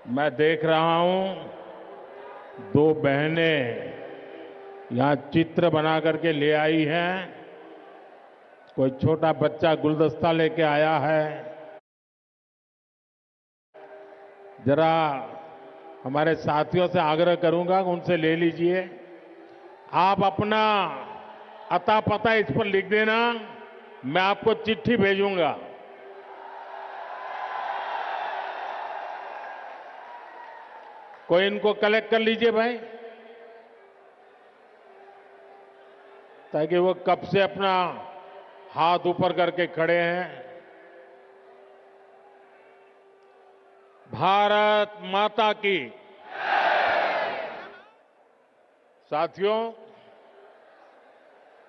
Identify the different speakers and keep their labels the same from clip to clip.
Speaker 1: मैं देख रहा हूं दो बहनें यहां चित्र बना करके ले आई हैं। कोई छोटा बच्चा गुलदस्ता लेके आया है। जरा हमारे साथियों से आग्रह करूंगा उनसे ले लीजिए। आप अपना अता पता इस पर लिख देना, मैं आपको चिट्ठी भेजूंगा। कोई इनको कलेक्ट कर लीजिए भाई, ताकि वो कब से अपना हाथ ऊपर करके खड़े हैं। भारत माता की। साथियों,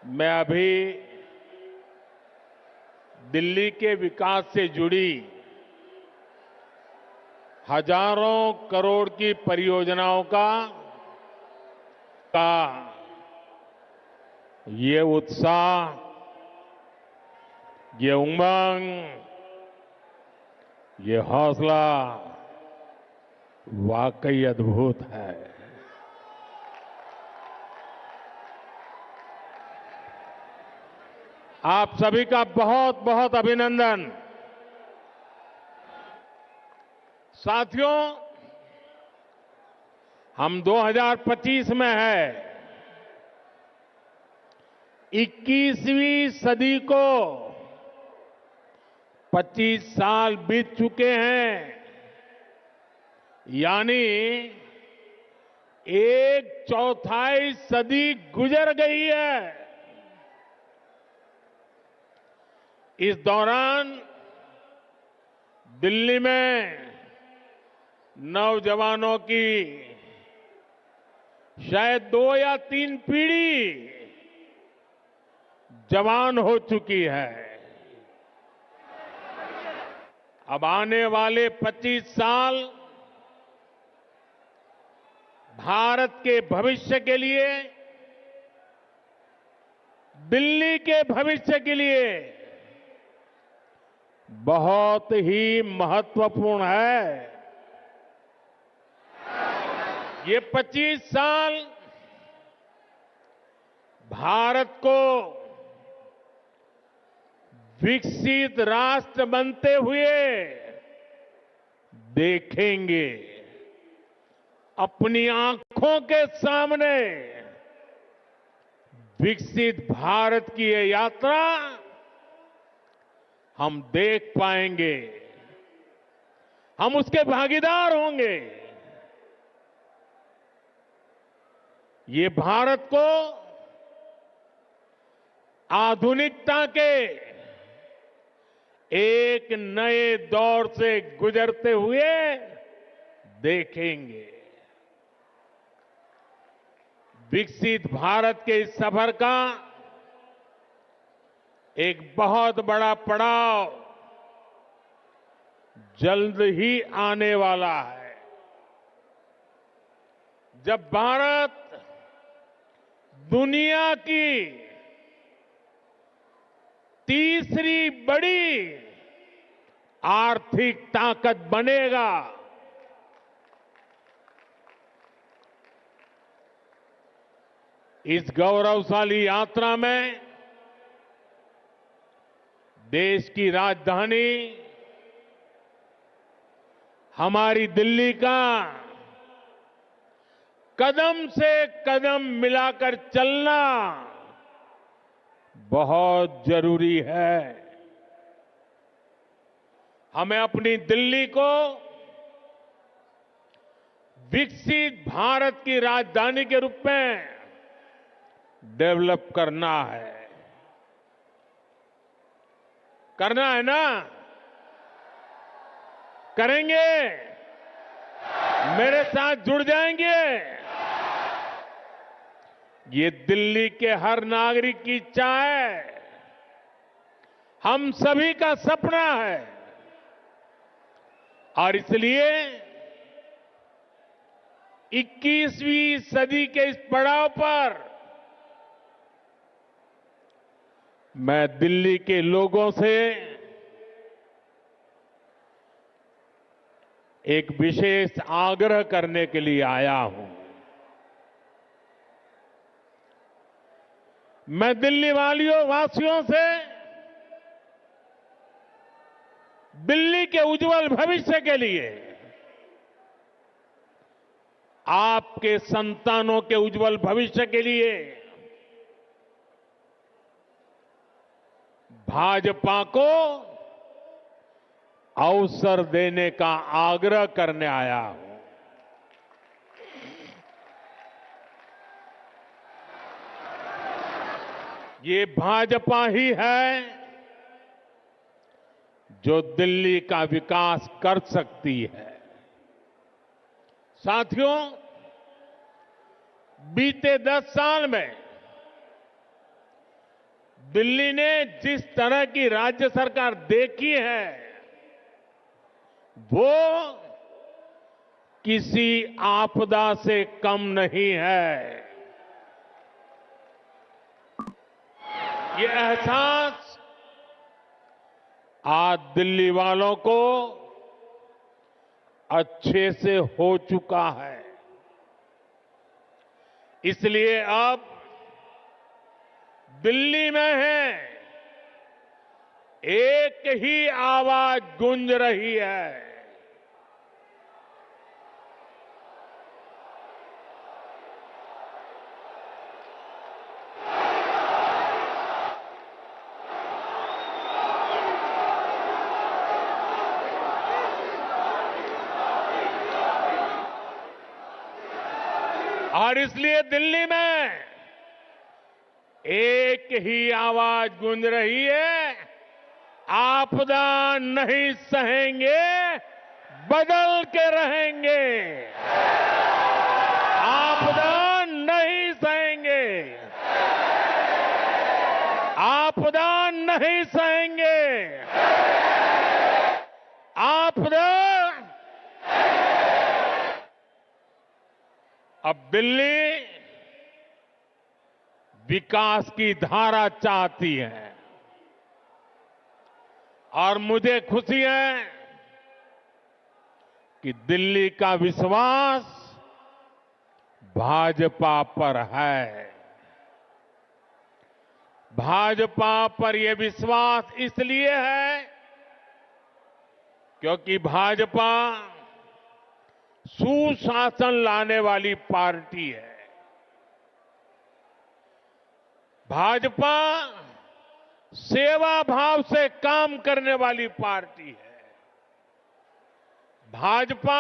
Speaker 1: मैं अभी दिल्ली के विकास से जुड़ी हजारों करोड़ की परियोजनाओं का ये उत्साह, ये उमंग, ये हौसला वाकई अद्भुत है। आप सभी का बहुत बहुत अभिनंदन। साथियों, हम 2025 में है। 21वीं सदी को 25 साल बीत चुके हैं, यानी एक चौथाई सदी गुजर गई है। इस दौरान दिल्ली में नौजवानों की शायद 2 या 3 पीढ़ी जवान हो चुकी है। अब आने वाले 25 साल भारत के भविष्य के लिए, दिल्ली के भविष्य के लिए बहुत ही महत्वपूर्ण है। ये 25 साल भारत को विकसित राष्ट्र बनते हुए देखेंगे। अपनी आंखों के सामने विकसित भारत की ये यात्रा हम देख पाएंगे, हम उसके भागीदार होंगे। ये भारत को आधुनिकता के एक नए दौर से गुजरते हुए देखेंगे। विकसित भारत के इस सफर का एक बहुत बड़ा पड़ाव जल्द ही आने वाला है, जब भारत दुनिया की तीसरी बड़ी आर्थिक ताकत बनेगा। इस गौरवशाली यात्रा में देश की राजधानी हमारी दिल्ली का कदम से कदम मिलाकर चलना बहुत जरूरी है। हमें अपनी दिल्ली को विकसित भारत की राजधानी के रूप में डेवलप करना है। करना है ना? करेंगे? मेरे साथ जुड़ जाएंगे? ये दिल्ली के हर नागरिक की इच्छा है, हम सभी का सपना है। और इसलिए 21वीं सदी के इस पड़ाव पर मैं दिल्ली के लोगों से एक विशेष आग्रह करने के लिए आया हूं। मैं दिल्ली वासियों से दिल्ली के उज्जवल भविष्य के लिए, आपके संतानों के उज्जवल भविष्य के लिए भाजपा को अवसर देने का आग्रह करने आया हूं। ये भाजपा ही है जो दिल्ली का विकास कर सकती है। साथियों, बीते 10 साल में दिल्ली ने जिस तरह की राज्य सरकार देखी है, वो किसी आपदा से कम नहीं है। ये एहसास आज दिल्ली वालों को अच्छे से हो चुका है। इसलिए अब दिल्ली में है एक ही आवाज गूंज रही है। और इसलिए दिल्ली में एक ही आवाज गूंज रही है, आपदा नहीं सहेंगे, बदल के रहेंगे। आपदा नहीं सहेंगे, आपदा नहीं सहेंगे, आपदा। अब दिल्ली विकास की धारा चाहती है और मुझे खुशी है कि दिल्ली का विश्वास भाजपा पर है। भाजपा पर यह विश्वास इसलिए है क्योंकि भाजपा सुशासन लाने वाली पार्टी है। भाजपा सेवा भाव से काम करने वाली पार्टी है। भाजपा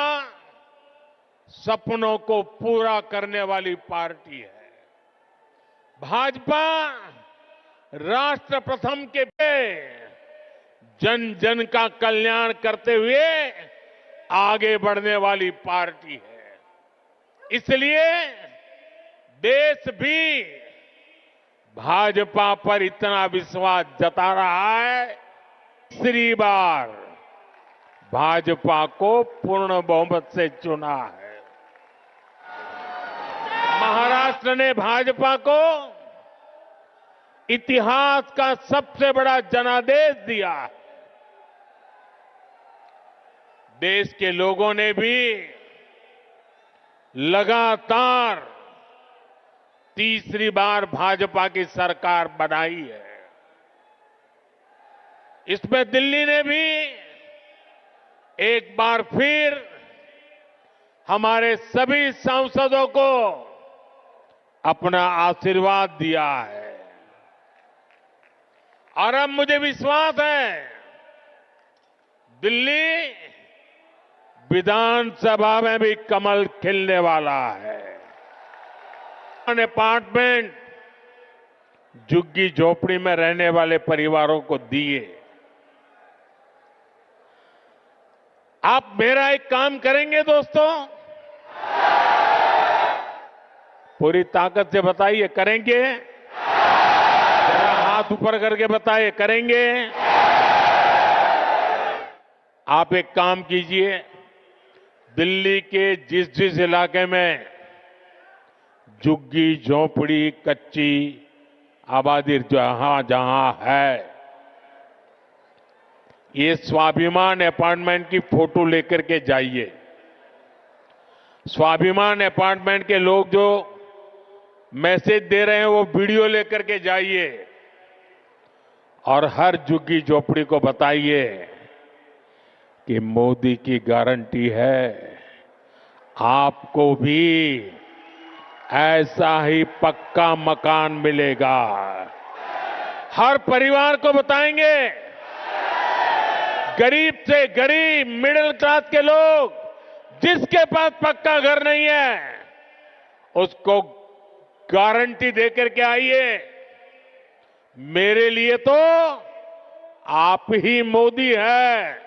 Speaker 1: सपनों को पूरा करने वाली पार्टी है। भाजपा राष्ट्र प्रथम के जन जन का कल्याण करते हुए आगे बढ़ने वाली पार्टी है। इसलिए देश भी भाजपा पर इतना विश्वास जता रहा है। तीसरी बार भाजपा को पूर्ण बहुमत से चुना है। महाराष्ट्र ने भाजपा को इतिहास का सबसे बड़ा जनादेश दिया है। देश के लोगों ने भी लगातार तीसरी बार भाजपा की सरकार बनाई है। इसमें दिल्ली ने भी एक बार फिर हमारे सभी सांसदों को अपना आशीर्वाद दिया है और अब मुझे विश्वास है दिल्ली विधानसभा में भी कमल खिलने वाला है। अपार्टमेंट झुग्गी झोपड़ी में रहने वाले परिवारों को दिए। आप मेरा एक काम करेंगे दोस्तों, पूरी ताकत से बताइए, करेंगे? जरा हाथ ऊपर करके बताइए, करेंगे? आप एक काम कीजिए, दिल्ली के जिस जिस इलाके में झुग्गी झोपड़ी कच्ची आबादी जहां जहां है, ये स्वाभिमान अपार्टमेंट की फोटो लेकर के जाइए। स्वाभिमान अपार्टमेंट के लोग जो मैसेज दे रहे हैं वो वीडियो लेकर के जाइए और हर झुग्गी झोपड़ी को बताइए कि मोदी की गारंटी है आपको भी ऐसा ही पक्का मकान मिलेगा। हर परिवार को बताएंगे, गरीब से गरीब मिडिल क्लास के लोग जिसके पास पक्का घर नहीं है उसको गारंटी देकर के आइए। मेरे लिए तो आप ही मोदी है।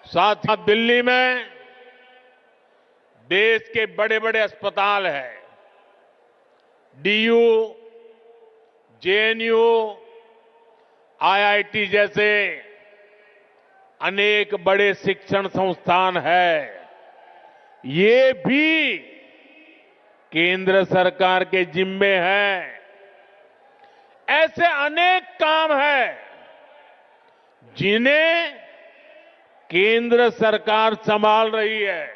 Speaker 1: साथ ही दिल्ली में देश के बड़े बड़े अस्पताल हैं। डीयू, जेएनयू, आईआईटी जैसे अनेक बड़े शिक्षण संस्थान हैं। ये भी केंद्र सरकार के जिम्मे हैं। ऐसे अनेक काम हैं जिन्हें केंद्र सरकार संभाल रही है।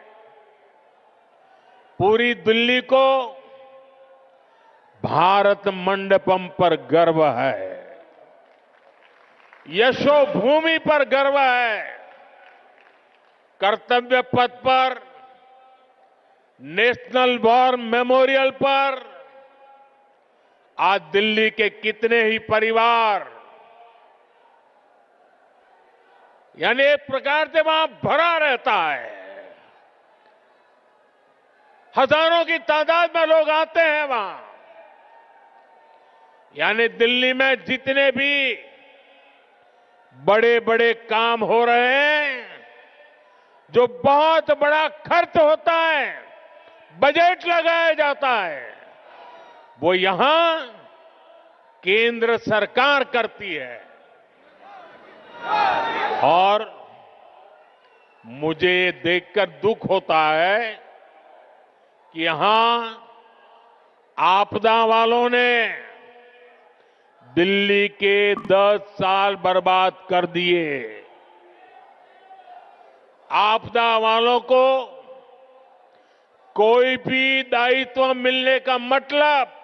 Speaker 1: पूरी दिल्ली को भारत मंडपम पर गर्व है, यशोभूमि पर गर्व है। कर्तव्य पथ पर, नेशनल वॉर मेमोरियल पर आज दिल्ली के कितने ही परिवार, यानी एक प्रकार से वहां भरा रहता है। हजारों की तादाद में लोग आते हैं वहां। यानी दिल्ली में जितने भी बड़े बड़े काम हो रहे हैं, जो बहुत बड़ा खर्च होता है, बजट लगाया जाता है, वो यहां केंद्र सरकार करती है। और मुझे ये देखकर दुख होता है कि यहां आपदा वालों ने दिल्ली के 10 साल बर्बाद कर दिए। आपदा वालों को कोई भी दायित्व मिलने का मतलब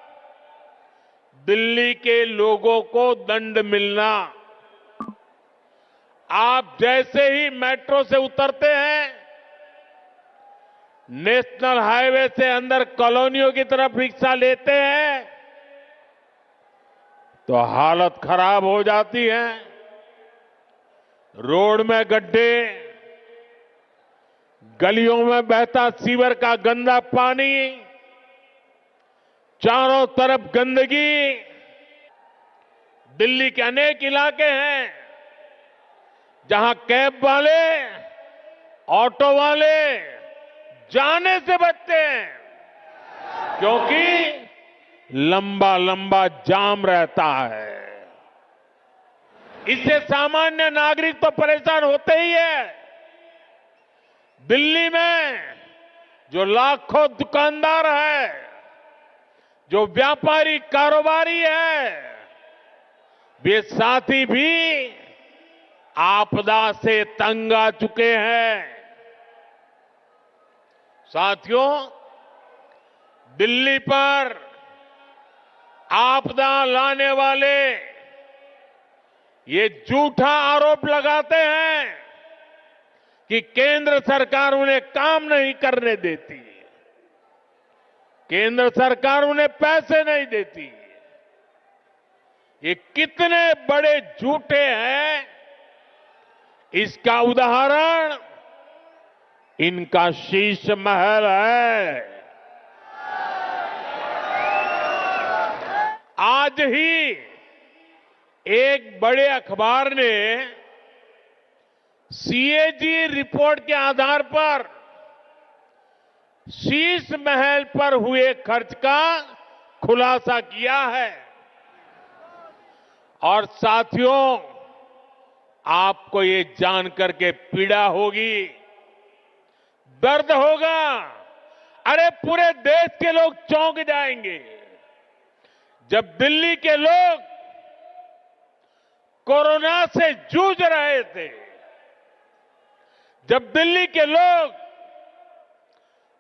Speaker 1: दिल्ली के लोगों को दंड मिलना। आप जैसे ही मेट्रो से उतरते हैं, नेशनल हाईवे से अंदर कॉलोनियों की तरफ रिक्शा लेते हैं तो हालत खराब हो जाती है। रोड में गड्ढे, गलियों में बहता सीवर का गंदा पानी, चारों तरफ गंदगी। दिल्ली के अनेक इलाके हैं जहां कैब वाले, ऑटो वाले जाने से बचते हैं क्योंकि लंबा लंबा जाम रहता है। इससे सामान्य नागरिक तो परेशान होते ही है। दिल्ली में जो लाखों दुकानदार है, जो व्यापारी कारोबारी है, वे साथी भी आपदा से तंग आ चुके हैं। साथियों, दिल्ली पर आपदा लाने वाले ये झूठा आरोप लगाते हैं कि केंद्र सरकार उन्हें काम नहीं करने देती, केंद्र सरकार उन्हें पैसे नहीं देती। ये कितने बड़े झूठे हैं, इसका उदाहरण इनका शीश महल है। आज ही एक बड़े अखबार ने सीएजी रिपोर्ट के आधार पर शीश महल पर हुए खर्च का खुलासा किया है। और साथियों, आपको ये जानकर के पीड़ा होगी, दर्द होगा। अरे पूरे देश के लोग चौंक जाएंगे जब दिल्ली के लोग कोरोना से जूझ रहे थे, जब दिल्ली के लोग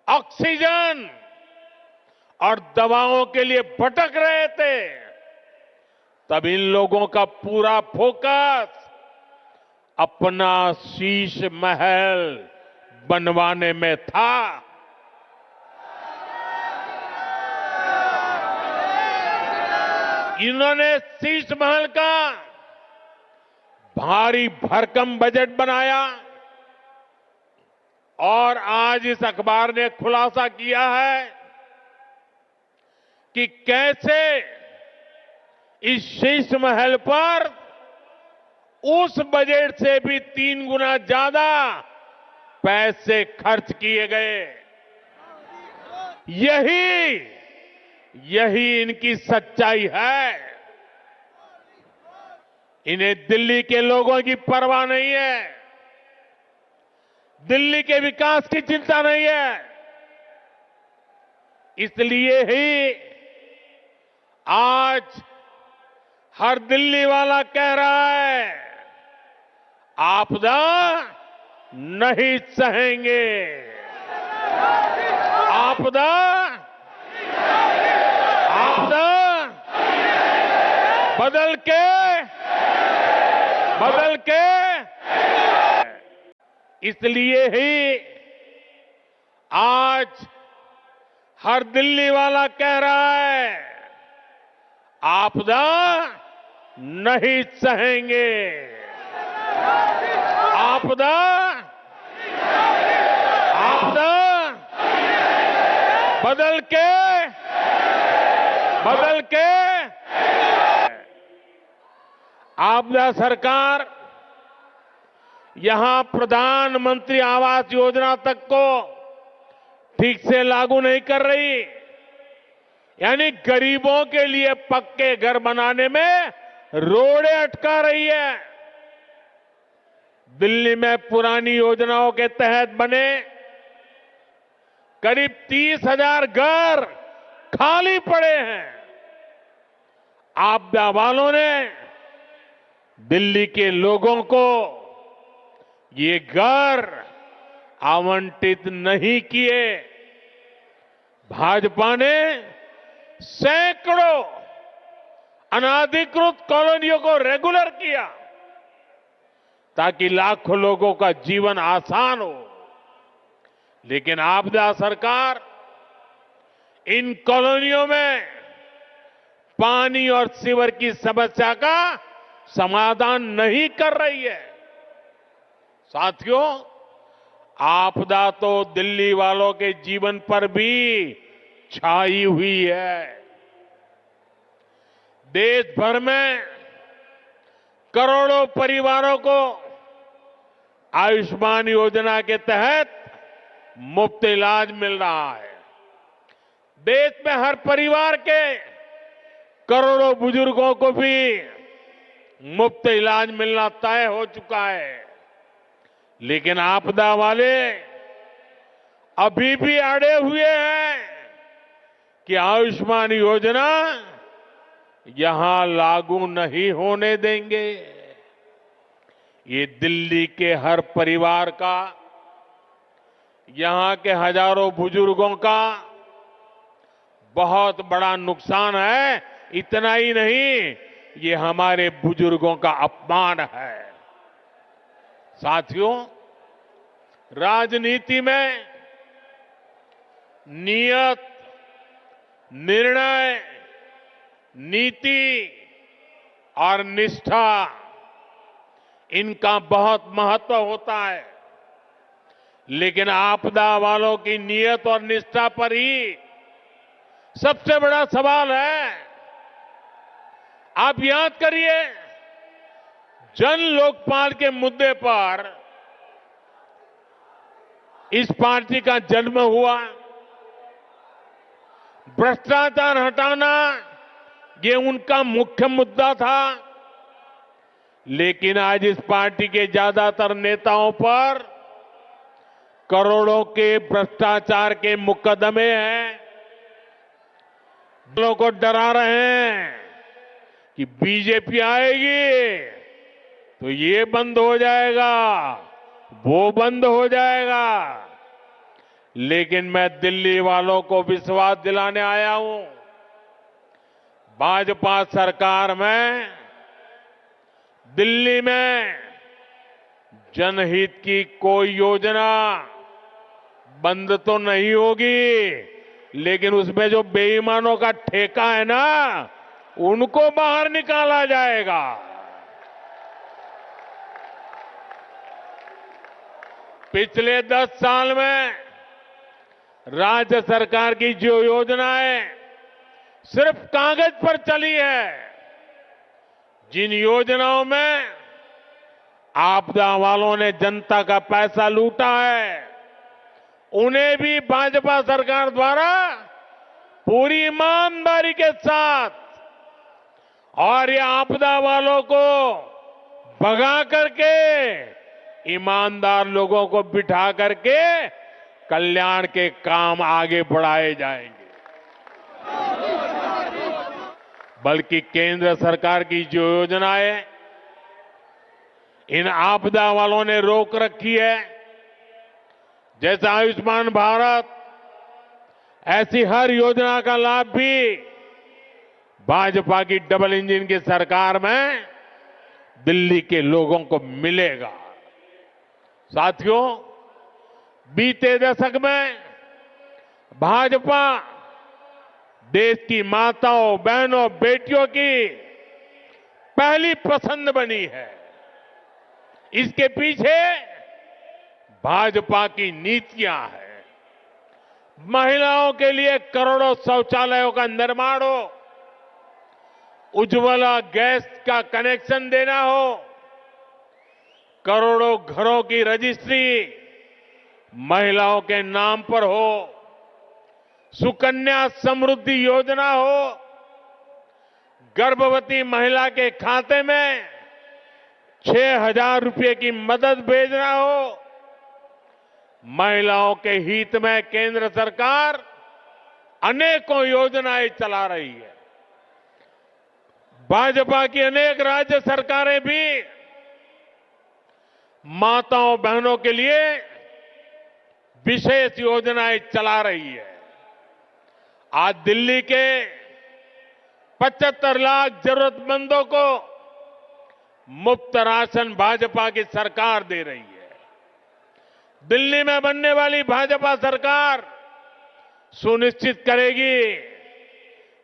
Speaker 1: ऑक्सीजन और दवाओं के लिए भटक रहे थे, तब इन लोगों का पूरा फोकस अपना शीश महल बनवाने में था। इन्होंने शीश महल का भारी भरकम बजट बनाया और आज इस अखबार ने खुलासा किया है कि कैसे इस शीश महल पर उस बजट से भी 3 गुना ज्यादा पैसे खर्च किए गए। यही इनकी सच्चाई है। इन्हें दिल्ली के लोगों की परवाह नहीं है, दिल्ली के विकास की चिंता नहीं है। इसलिए ही आज हर दिल्ली वाला कह रहा है, आपदा नहीं सहेंगे, आपदा बदल के इसलिए ही आज हर दिल्ली वाला कह रहा है, आपदा नहीं सहेंगे, आपदा बदल के आपदा सरकार यहां प्रधानमंत्री आवास योजना तक को ठीक से लागू नहीं कर रही, यानी गरीबों के लिए पक्के घर बनाने में रोड़े अटका रही है। दिल्ली में पुरानी योजनाओं के तहत बने करीब 30,000 घर खाली पड़े हैं। आपदा वालों ने दिल्ली के लोगों को ये घर आवंटित नहीं किए। भाजपा ने सैकड़ों अनाधिकृत कॉलोनियों को रेगुलर किया ताकि लाखों लोगों का जीवन आसान हो, लेकिन आपदा सरकार इन कॉलोनियों में पानी और सीवर की समस्या का समाधान नहीं कर रही है। साथियों, आपदा तो दिल्ली वालों के जीवन पर भी छाई हुई है। देश भर में करोड़ों परिवारों को आयुष्मान योजना के तहत मुफ्त इलाज मिल रहा है। देश में हर परिवार के करोड़ों बुजुर्गों को भी मुफ्त इलाज मिलना तय हो चुका है। लेकिन आपदा वाले अभी भी अड़े हुए हैं कि आयुष्मान योजना यहां लागू नहीं होने देंगे। ये दिल्ली के हर परिवार का, यहां के हजारों बुजुर्गों का बहुत बड़ा नुकसान है। इतना ही नहीं, ये हमारे बुजुर्गों का अपमान है। साथियों, राजनीति में नियत, निर्णय, नीति और निष्ठा, इनका बहुत महत्व होता है। लेकिन आपदा वालों की नियत और निष्ठा पर ही सबसे बड़ा सवाल है। आप याद करिए, जन लोकपाल के मुद्दे पर इस पार्टी का जन्म हुआ। भ्रष्टाचार हटाना ये उनका मुख्य मुद्दा था। लेकिन आज इस पार्टी के ज्यादातर नेताओं पर करोड़ों के भ्रष्टाचार के मुकदमे हैं। लोगों को डरा रहे हैं कि बीजेपी आएगी तो ये बंद हो जाएगा, वो बंद हो जाएगा। लेकिन मैं दिल्ली वालों को विश्वास दिलाने आया हूं, भाजपा सरकार में दिल्ली में जनहित की कोई योजना बंद तो नहीं होगी, लेकिन उसमें जो बेईमानों का ठेका है ना, उनको बाहर निकाला जाएगा। पिछले 10 साल में राज्य सरकार की जो योजनाएं सिर्फ कागज पर चली है, जिन योजनाओं में आपदा वालों ने जनता का पैसा लूटा है, उन्हें भी भाजपा सरकार द्वारा पूरी ईमानदारी के साथ और ये आपदा वालों को भगा करके ईमानदार लोगों को बिठा करके कल्याण के काम आगे बढ़ाए जाएंगे। बल्कि केंद्र सरकार की जो योजनाएं इन आपदा वालों ने रोक रखी है, जैसे आयुष्मान भारत, ऐसी हर योजना का लाभ भी भाजपा की डबल इंजन की सरकार में दिल्ली के लोगों को मिलेगा। साथियों, बीते दशक में भाजपा देश की माताओं, बहनों, बेटियों की पहली पसंद बनी है। इसके पीछे भाजपा की नीतियां हैं। महिलाओं के लिए करोड़ों शौचालयों का निर्माण हो, उज्ज्वला गैस का कनेक्शन देना हो, करोड़ों घरों की रजिस्ट्री महिलाओं के नाम पर हो, सुकन्या समृद्धि योजना हो, गर्भवती महिला के खाते में 6,000 रुपए की मदद भेजना हो। महिलाओं के हित में केंद्र सरकार अनेकों योजनाएं चला रही है। भाजपा की अनेक राज्य सरकारें भी माताओं, बहनों के लिए विशेष योजनाएं चला रही है। आज दिल्ली के 75 लाख जरूरतमंदों को मुफ्त राशन भाजपा की सरकार दे रही है। दिल्ली में बनने वाली भाजपा सरकार सुनिश्चित करेगी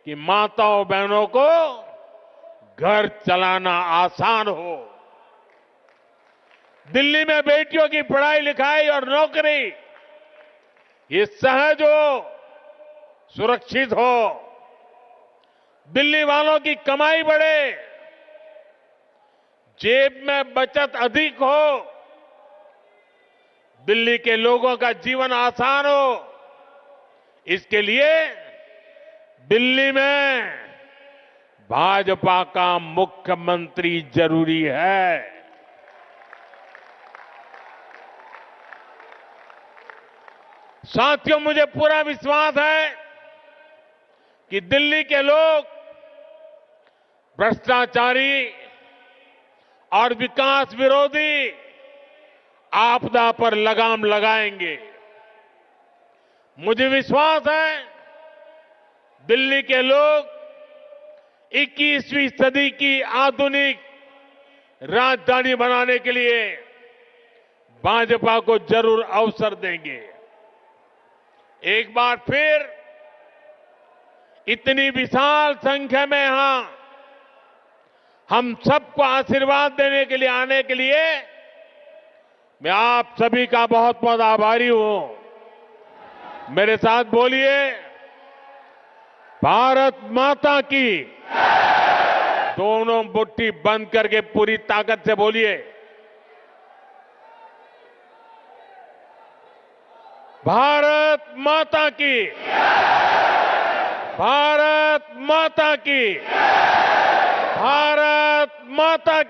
Speaker 1: कि माताओं, बहनों को घर चलाना आसान हो। दिल्ली में बेटियों की पढ़ाई लिखाई और नौकरी ये सहज हो, सुरक्षित हो। दिल्ली वालों की कमाई बढ़े, जेब में बचत अधिक हो, दिल्ली के लोगों का जीवन आसान हो। इसके लिए दिल्ली में भाजपा का मुख्यमंत्री जरूरी है। साथियों, मुझे पूरा विश्वास है कि दिल्ली के लोग भ्रष्टाचारी और विकास विरोधी आपदा पर लगाम लगाएंगे। मुझे विश्वास है दिल्ली के लोग 21वीं सदी की आधुनिक राजधानी बनाने के लिए भाजपा को जरूर अवसर देंगे। एक बार फिर इतनी विशाल संख्या में यहां हम सबको आशीर्वाद देने के लिए आने के लिए मैं आप सभी का बहुत बहुत आभारी हूं। मेरे साथ बोलिए, भारत माता की। दोनों मुट्ठी बंद करके पूरी ताकत से बोलिए, भारत माता की। भारत माता की। भारत माता की।